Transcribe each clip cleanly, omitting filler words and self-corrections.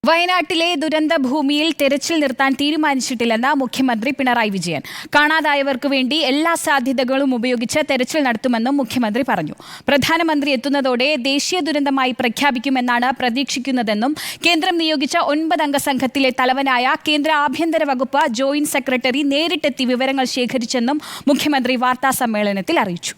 വയനാട്ടിലെ ദുരന്തഭൂമിയിൽ തെരച്ചിൽ നിർത്താൻ തീരുമാനിച്ചിട്ടില്ലെന്ന് മുഖ്യമന്ത്രി പിണറായി വിജയൻ. കാണാതായവർക്ക് വേണ്ടി എല്ലാ സാധ്യതകളും ഉപയോഗിച്ച് തെരച്ചിൽ നടത്തുമെന്നും മുഖ്യമന്ത്രി പറഞ്ഞു. പ്രധാനമന്ത്രി എത്തുന്നതോടെ ദേശീയ ദുരന്തമായി പ്രഖ്യാപിക്കുമെന്നാണ് പ്രതീക്ഷിക്കുന്നതെന്നും കേന്ദ്രം നിയോഗിച്ച 9 അംഗ സംഘത്തിലെ തലവനായ കേന്ദ്ര ആഭ്യന്തര വകുപ്പ് ജോയിന്റ് സെക്രട്ടറി നേരിട്ടെത്തി വിവരങ്ങൾ ശേഖരിച്ചെന്നും മുഖ്യമന്ത്രി വാർത്താസമ്മേളനത്തിൽ അറിയിച്ചു.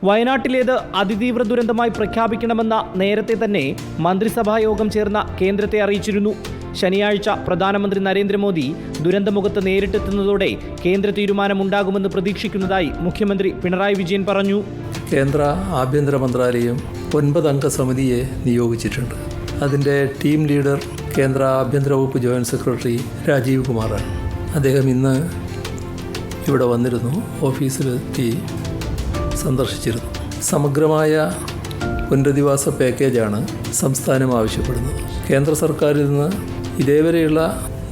വയനാട്ടിലേത് അതിതീവ്ര ദുരന്തമായി പ്രഖ്യാപിക്കണമെന്ന നേരത്തെ തന്നെ മന്ത്രിസഭാ യോഗം ചേർന്ന കേന്ദ്രത്തെ അറിയിച്ചിരുന്നു. ശനിയാഴ്ച പ്രധാനമന്ത്രി നരേന്ദ്രമോദി ദുരന്തമുഖത്ത് നേരിട്ടെത്തുന്നതോടെ കേന്ദ്ര തീരുമാനമുണ്ടാകുമെന്ന് പ്രതീക്ഷിക്കുന്നതായി മുഖ്യമന്ത്രി പിണറായി വിജയൻ പറഞ്ഞു. കേന്ദ്ര ആഭ്യന്തര മന്ത്രാലയം 9 അംഗ സമിതിയെ നിയോഗിച്ചിട്ടുണ്ട്. അതിൻ്റെ ടീം ലീഡർ കേന്ദ്ര ആഭ്യന്തര വകുപ്പ് ജോയിന്റ് സെക്രട്ടറി രാജീവ് കുമാറാണ്. അദ്ദേഹം ഇന്ന് ഇവിടെ വന്നിരുന്നു, ഓഫീസിലെത്തി സന്ദർശിച്ചിരുന്നു. സമഗ്രമായ പുനരധിവാസ പാക്കേജാണ് സംസ്ഥാനം ആവശ്യപ്പെടുന്നത്. കേന്ദ്ര സർക്കാരിൽ നിന്ന് ഇതേവരെയുള്ള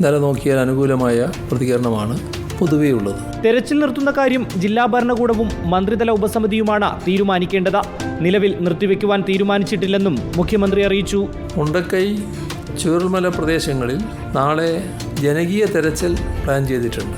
നില നോക്കിയാൽ അനുകൂലമായ പ്രതികരണമാണ് പൊതുവേ ഉള്ളത്. തെരച്ചിൽ നിർത്തുന്ന കാര്യം ജില്ലാ ഭരണകൂടവും മന്ത്രിതല ഉപസമിതിയുമാണ് തീരുമാനിക്കേണ്ടത്. നിലവിൽ നിർത്തിവെക്കുവാൻ തീരുമാനിച്ചിട്ടില്ലെന്നും മുഖ്യമന്ത്രി അറിയിച്ചു. മുണ്ടക്കൈ, ചൂരൽമല പ്രദേശങ്ങളിൽ നാളെ ജനകീയ തെരച്ചിൽ പ്ലാൻ ചെയ്തിട്ടുണ്ട്.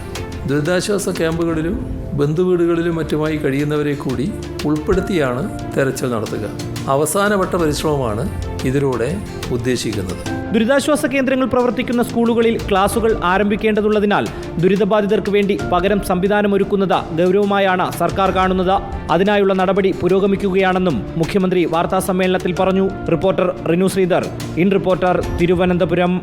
ദുരിതാശ്വാസ ക്യാമ്പുകളിലും ബന്ധുവീടുകളിലും മറ്റുമായി കഴിയുന്നവരെ കൂടി ഉൾപ്പെടുത്തിയാണ് തെരച്ചിൽ നടത്തുക. അവസാനവട്ട പരിശ്രമമാണ് ഇതിലൂടെ ഉദ്ദേശിക്കുന്നത്. ദുരിതാശ്വാസ കേന്ദ്രങ്ങൾ പ്രവർത്തിക്കുന്ന സ്കൂളുകളിൽ ക്ലാസുകൾ ആരംഭിക്കേണ്ടതുള്ളതിനാൽ ദുരിതബാധിതർക്ക് വേണ്ടി പകരം സംവിധാനമൊരുക്കുന്നത് ഗൗരവമായാണ് സർക്കാർ കാണുന്നത്. അതിനായുള്ള നടപടി പുരോഗമിക്കുകയാണെന്നും മുഖ്യമന്ത്രി വാർത്താസമ്മേളനത്തിൽ പറഞ്ഞു. Reporter Rinu Sreedhar, in Reporter, Thiruvananthapuram.